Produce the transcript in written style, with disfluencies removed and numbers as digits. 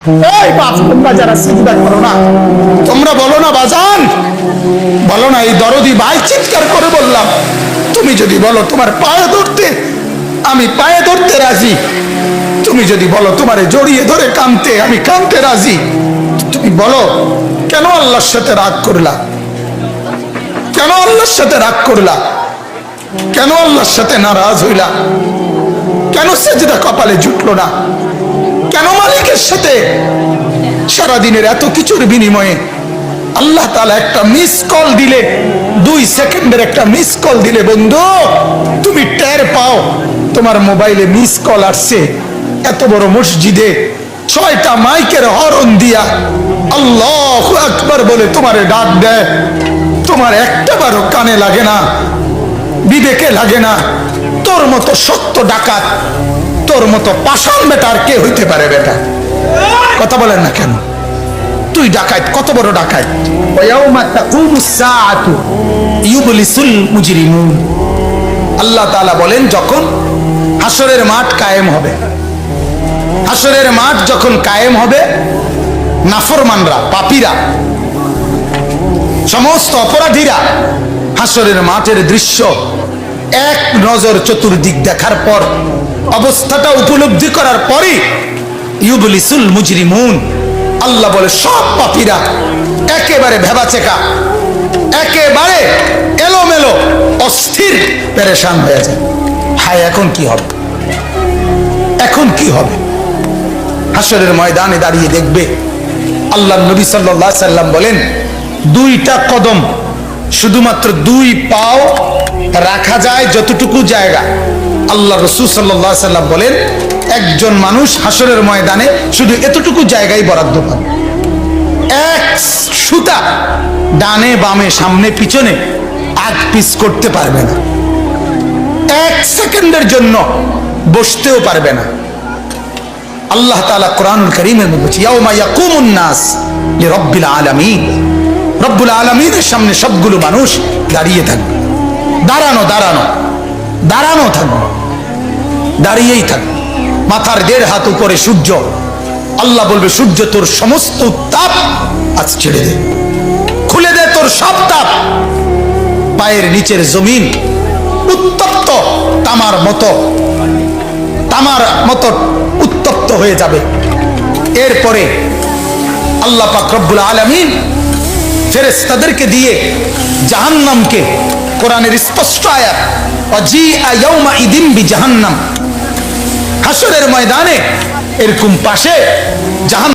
এই বাপ, তোমরা যারা সিজদা করো না, তোমরা বলো না বাজান, বলো না এই দরদি ভাই চিৎকার করে বললাম, তুমি যদি বলো তোমার পায়ে ধরতে, আমি পায়ে ধরতে রাজি। তুমি যদি বলো তোমারে জড়িয়ে ধরে কাঁদতে, আমি কাঁদতে রাজি। তুমি বলো কেন আল্লাহর সাথে রাগ করলা? কেন আল্লাহর সাথে রাগ করলা? কেন আল্লাহর সাথে নারাজ হইলা? কেন সেজদা কপালে জুটলো না? কেন মালিকের সাথে সারাদিনের এত কিছুর বিনিময়ে আল্লাহ তাআলা একটা মিস কল দিলে, 2 সেকেন্ডের একটা মিস কল দিলে বন্ধু তুমি টের পাও তোমার মোবাইলে মিস কল আসছে। এত বড় মসজিদে 6টা মাইকের হরন দিয়া আল্লাহু আকবার বলে তোমারে ডাক দেয়, তোমার একটাবারও কানে লাগে না, বিবেকে লাগে না। তোর মতো সত্য ডাকাত, তোর মতো পাষাণ বেটার কে হইতে পারে? বেটা কথা বলেন না কেন? তুই ডাকাত, কত বড় ডাকাত। ওয়ায়াউমা তাকুমুস সাআতু ইউবলিসুল মুজরিমুন। আল্লাহ তাআলা বলেন যখন হাসরের মাঠ কায়েম হবে, হাসরের মাঠ যখন কায়েম হবে, নাফরমানরা, পাপীরা, সমস্ত অপরাধীরা হাসরের মাঠের দৃশ্য এক নজর চতুর্দিক দেখার পর, অবস্থাটা উপলব্ধি করার পরই ইউবলিসুল মুজরিমুন, আল্লাহ বলে সব পাপীরা একেবারে ভেবাচেকা, একেবারে এলোমেলো, অস্থির, পেরেশান হয়ে যায়। হায় এখন কি হবে? এখন কি হবে? হাসরের ময়দানে দাঁড়িয়ে দেখবে আল্লাহ নবী সাল্লাল্লাহু আলাইহি সাল্লাম বলেন 2টা কদম, শুধুমাত্র 2 পাও রাখা যায় যতটুকু জায়গা। আল্লাহ রাসূল সাল্লাল্লাহু আলাইহি সাল্লাম বলেন একজন মানুষ হাসরের ময়দানে শুধু এতটুকু জায়গায় বরাদ্দ পাবে। এক সুতা ডানে বামে সামনে পিছনে আগ পিছ করতে পারবে না, 1 সেকেন্ডের জন্য বসতেও পারবে না। আল্লাহ তাআলা কোরআনুল কারীমের মধ্যে বলেছে ইয়াউমা ইয়াকুমুন নাস লিরাব্বিল আলামিন, রব্বুল আলামিনের সামনে সবগুলো মানুষ দাঁড়িয়ে থাকবে। দাঁড়ানো দাঁড়ানো দাঁড়ানো থাকবে, দাঁড়িয়েই থাকবে। মাথার 1.5 হাত উপরে সূর্য। আল্লাহ বলবে সূর্য তোর সমস্ত তাপ আজ ছেড়ে দে, খুলে দে তোর সব তাপ। পায়ের নিচের জমিন উত্তপ্ত তামার মতো, তামার মতো উত্তপ্ত হয়ে যাবে। এরপরে আল্লাহ পাক রব্বুল আলামিন ফেরেশতাদেরকে দিয়ে জাহান্নামকে, কোরআনের স্পষ্ট আয়াত ওয়াজিআ ইয়াউমা ইদিন বিজাহান্নাম, হাসরের ময়দানে এরকম পাশে জাহান্নাম